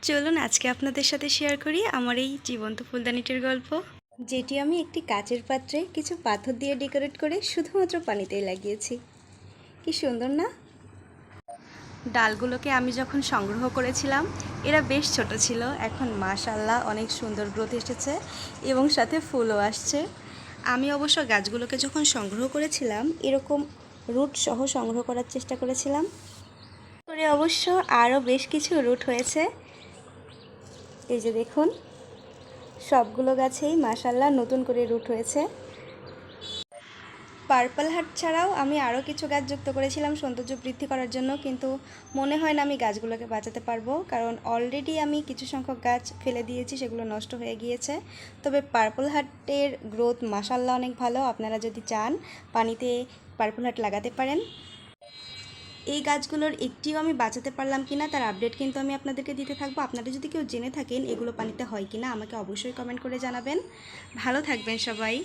চলুন আজকে আপনাদের সাথে শেয়ার করি আমার এই জীবন্ত ফুলদানিটির গল্প, যেটি আমি একটি কাচের পাত্রে কিছু পাথর দিয়ে ডেকোরেট করে শুধুমাত্র পানিতেই লাগিয়েছি। কি সুন্দর না? ডালগুলোকে আমি যখন সংগ্রহ করেছিলাম এরা বেশ ছোট ছিল, এখন মাশাআল্লাহ অনেক সুন্দর গ্রোথ এসেছে এবং সাথে ফুলও আসছে। আমি অবশ্য গাছগুলোকে যখন সংগ্রহ করেছিলাম এরকম রুট সহ সংগ্রহ করার চেষ্টা করেছিলাম, করে অবশ্য আরও বেশ কিছু রুট হয়েছে। এই যে দেখুন, সবগুলো গাছেই মাশাআল্লাহ নতুন করে রুট হয়েছে। পার্পল হার্ট ছাড়াও আমি আরও কিছু গাছ যুক্ত করেছিলাম সৌন্দর্য বৃদ্ধি করার জন্য, কিন্তু মনে হয় না আমি গাছগুলোকে বাঁচাতে পারবো, কারণ অলরেডি আমি কিছু সংখ্যক গাছ ফেলে দিয়েছি, সেগুলো নষ্ট হয়ে গিয়েছে। তবে পার্পল হার্টের গ্রোথ মাশাআল্লাহ অনেক ভালো। আপনারা যদি চান পানিতে পার্পল হার্ট লাগাতে পারেন। এই গাছগুলোর একটিও আমি বাঁচাতে পারলাম কিনা তার আপডেট কিন্তু আমি আপনাদেরকে দিতে থাকবো। আপনারা যদি কেউ জেনে থাকেন এগুলো পানিতে হয় কিনা আমাকে অবশ্যই কমেন্ট করে জানাবেন। ভালো থাকবেন সবাই।